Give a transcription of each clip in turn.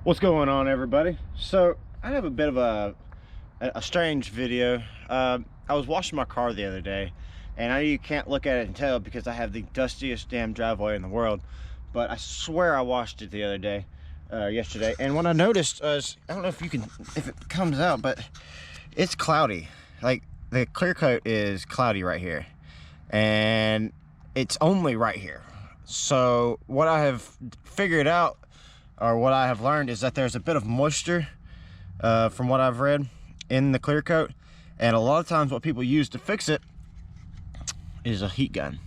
What's going on, everybody? So I have a bit of a strange video. I was washing my car the other day, and I know you can't look at it and tell because I have the dustiest damn driveway in the world, but I swear I washed it the other day, yesterday. And what I noticed is, I don't know if it comes out, but it's cloudy. Like, the clear coat is cloudy right here, and it's only right here. So what I have figured out, or what I have learned, is that there's a bit of moisture, from what I've read, in the clear coat, and a lot of times what people use to fix it is a heat gun.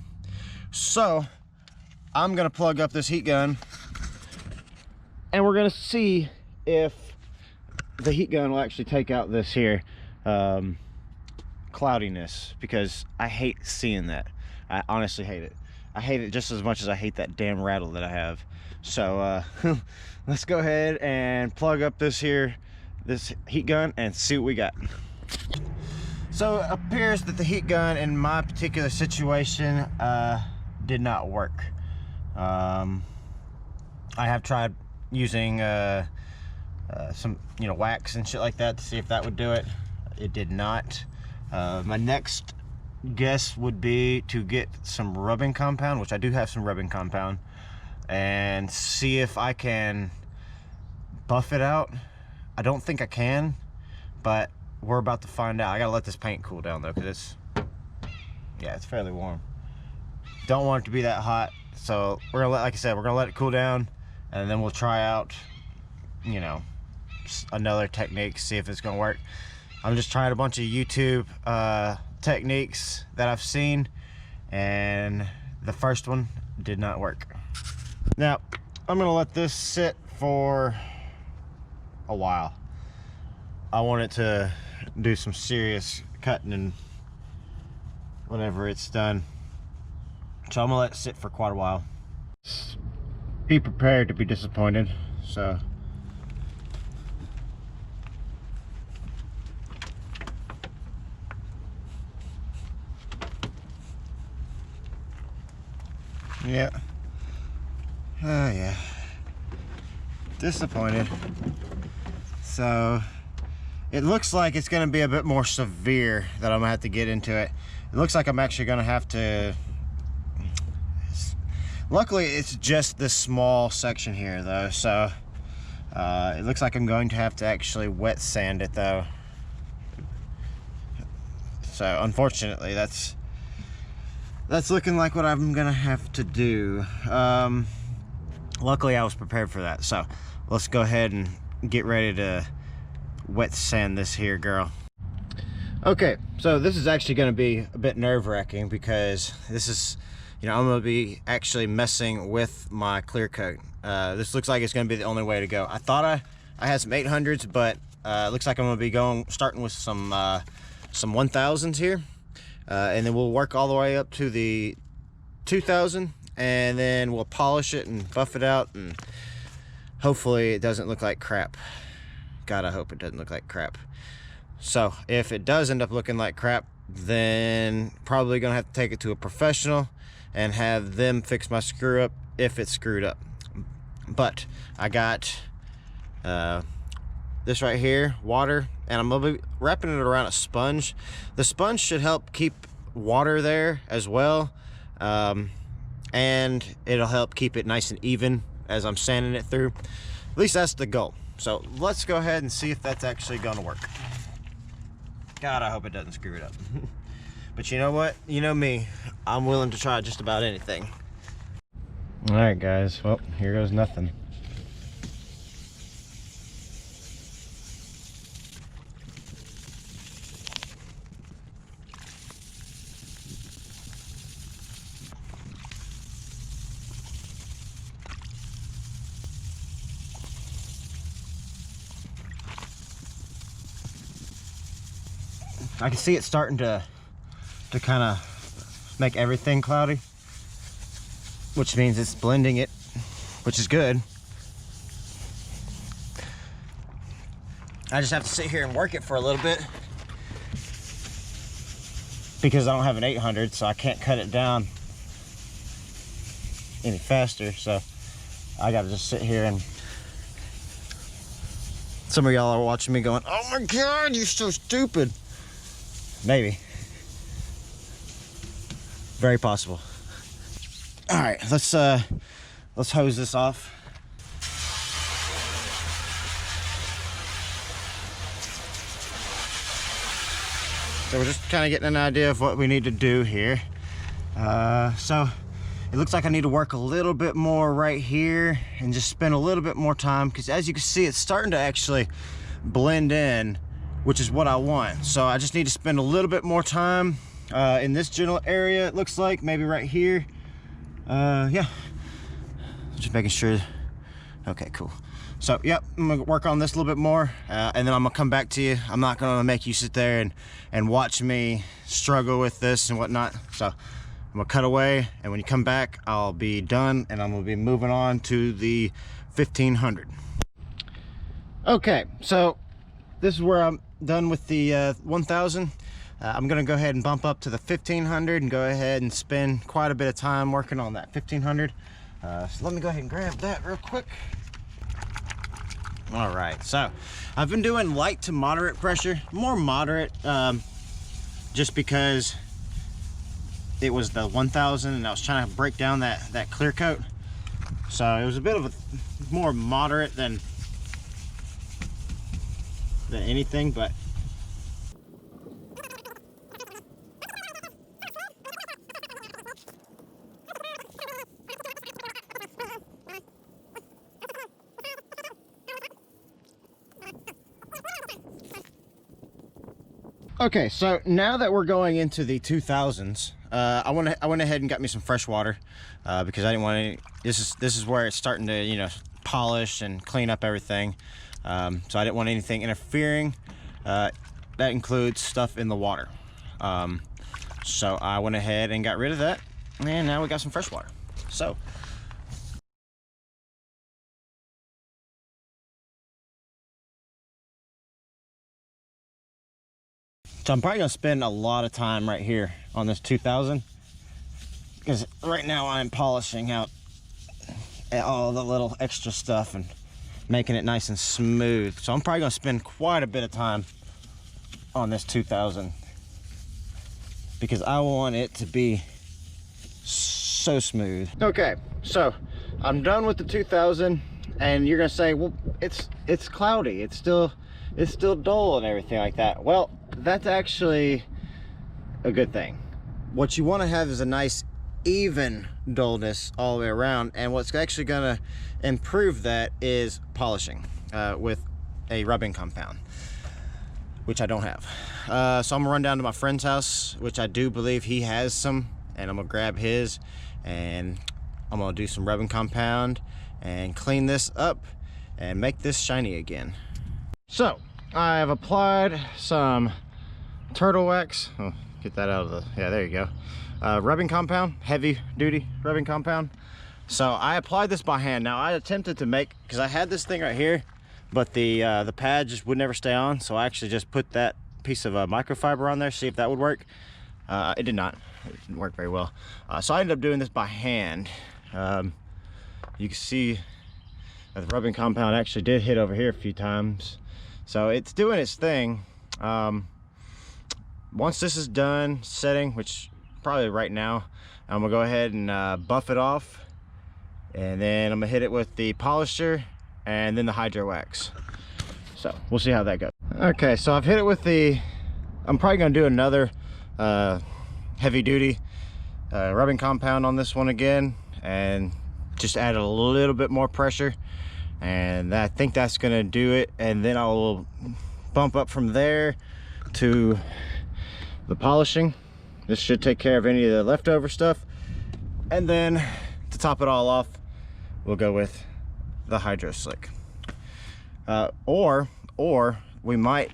So I'm gonna plug up this heat gun, and we're gonna see if the heat gun will actually take out this here cloudiness, because I hate seeing that. I honestly hate it. I hate it just as much as I hate that damn rattle that I have. So let's go ahead and plug up this heat gun and see what we got. So it appears that the heat gun in my particular situation did not work. I have tried using some wax and shit like that to see if that would do it. It did not. My next guess would be to get some rubbing compound, which I do have some rubbing compound, and see if I can buff it out. I don't think I can, but we're about to find out. I gotta let this paint cool down though, because it's fairly warm. Don't want it to be that hot, so we're gonna like I said, we're gonna let it cool down, and then we'll try out another technique, see if it's gonna work. I'm just trying a bunch of YouTube techniques that I've seen, and the first one did not work. Now I'm gonna let this sit for a while. I want it to do some serious cutting and whenever it's done, so I'm gonna let it sit for quite a while. Be prepared to be disappointed. So yeah. Oh yeah. Disappointed. So it looks like it's going to be a bit more severe, that I'm going to have to get into it. It looks like I'm actually going to have to... Luckily, it's just this small section here, though. So it looks like I'm going to have to actually wet sand it, though. So unfortunately, that's looking like what I'm going to have to do. Luckily, I was prepared for that. So let's go ahead and get ready to wet sand this here girl. Okay, so this is actually going to be a bit nerve-wracking, because this is, I'm going to be actually messing with my clear coat. This looks like it's going to be the only way to go. I thought I had some 800s, but it looks like I'm going to be starting with some 1000s here, and then we'll work all the way up to the 2000, and then we'll polish it and buff it out, and hopefully it doesn't look like crap. God, I hope it doesn't look like crap. So if it does end up looking like crap, then probably gonna have to take it to a professional and have them fix my screw up if it's screwed up. But I got this right here, water, and I'm gonna be wrapping it around a sponge. The sponge should help keep water there as well, and it'll help keep it nice and even as I'm sanding it through. At least that's the goal. So let's go ahead and see if that's actually gonna work. God, I hope it doesn't screw it up. But you know what? You know me, I'm willing to try just about anything. All right, guys, well, here goes nothing. I can see it starting to kind of make everything cloudy, which means it's blending it, which is good. I just have to sit here and work it for a little bit, because I don't have an 800, so I can't cut it down any faster. So I gotta just sit here and Some of y'all are watching me going, oh my God, you're so stupid. Maybe. Very possible. All right, let's hose this off. So we're just kind of getting an idea of what we need to do here. So it looks like I need to work a little bit more right here and just spend a little bit more time, because as you can see, it's starting to actually blend in, which is what I want. So I just need to spend a little bit more time in this general area. It looks like maybe right here. Yeah, just making sure. Okay, cool. So yep, I'm gonna work on this a little bit more, and then I'm gonna come back to you. I'm not gonna make you sit there and watch me struggle with this and whatnot. So I'm gonna cut away, and when you come back, I'll be done, and I'm gonna be moving on to the 1500. Okay, so this is where I'm done with the 1000. I'm gonna go ahead and bump up to the 1500 and go ahead and spend quite a bit of time working on that 1500. So let me go ahead and grab that real quick. All right, so I've been doing light to moderate pressure, more moderate, just because it was the 1000 and I was trying to break down that clear coat. So it was a bit of a more moderate than anything, but okay, so now that we're going into the 2000s, I went ahead and got me some fresh water, because I didn't want any. This is where it's starting to, you know, polish and clean up everything. So I didn't want anything interfering. That includes stuff in the water. So I went ahead and got rid of that, and now we got some fresh water. So I'm probably gonna spend a lot of time right here on this 2000, because right now I'm polishing out all the little extra stuff and making it nice and smooth. So I'm probably gonna spend quite a bit of time on this 2000, because I want it to be so smooth. Okay, so I'm done with the 2000, and you're gonna say, well, it's cloudy, it's still dull and everything like that. Well, that's actually a good thing. What you want to have is a nice even dullness all the way around, and what's actually going to improve that is polishing with a rubbing compound, which I don't have. So I'm gonna run down to my friend's house, which I do believe he has some, and I'm gonna grab his, and I'm gonna do some rubbing compound and clean this up and make this shiny again. So I have applied some turtle wax. Oh, get that out of the, yeah, there you go. Rubbing compound, heavy duty rubbing compound. So I applied this by hand. Now I attempted to make, because I had this thing right here, but the pad just would never stay on. So I actually just put that piece of microfiber on there, see if that would work. It did not. It didn't work very well. So I ended up doing this by hand. You can see that the rubbing compound actually did hit over here a few times. So it's doing its thing. Once this is done setting, which probably right now, I'm gonna go ahead and buff it off, and then I'm gonna hit it with the polisher and then the hydro wax. So we'll see how that goes. Okay, so I've hit it with the, I'm probably gonna do another heavy duty rubbing compound on this one again, and just add a little bit more pressure, and I think that's gonna do it. And then I'll bump up from there to the polishing. This should take care of any of the leftover stuff, and then to top it all off, we'll go with the hydro slick, or we might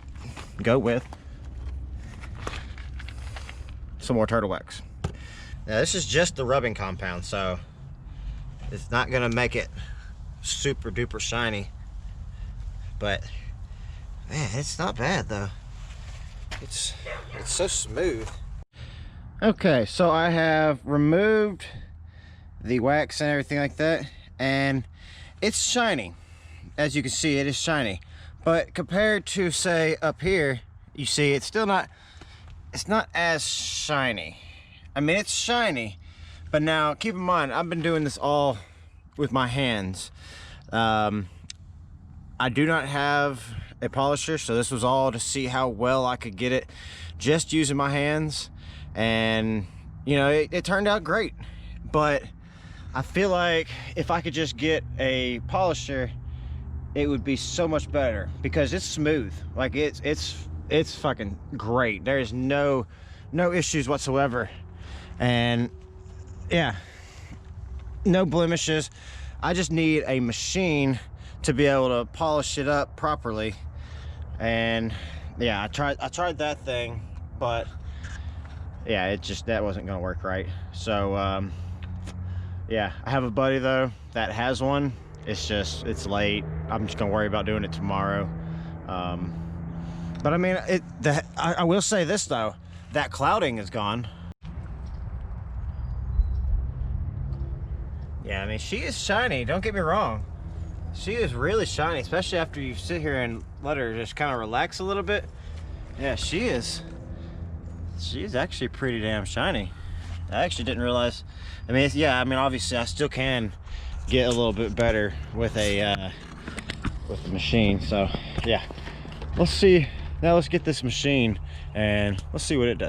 go with some more turtle wax. Now this is just the rubbing compound, so it's not gonna make it super duper shiny, but man, it's not bad though. It's so smooth. Okay, so I have removed the wax and everything like that, and it's shiny. As you can see, it is shiny, But compared to, say, up here, you see it's still not, it's not as shiny. I mean, it's shiny, but now keep in mind, I've been doing this all with my hands. I do not have a polisher, so this was all to see how well I could get it just using my hands. And you know, it turned out great, but I feel like if I could just get a polisher, it would be so much better, because it's smooth. Like it's fucking great. There's no issues whatsoever, and yeah, no blemishes. I just need a machine to be able to polish it up properly. And yeah, I tried that thing, but yeah, that wasn't gonna work right. So yeah, I have a buddy though that has one. It's late. I'm just gonna worry about doing it tomorrow. But I mean, I will say this though, that clouding is gone. Yeah, I mean, she is shiny, don't get me wrong. She is really shiny, especially after you sit here and let her just kind of relax a little bit. Yeah, she's actually pretty damn shiny. I actually didn't realize. I mean, yeah, I mean, obviously I still can get a little bit better with the machine. So yeah, let's see. Now let's get this machine and let's see what it does.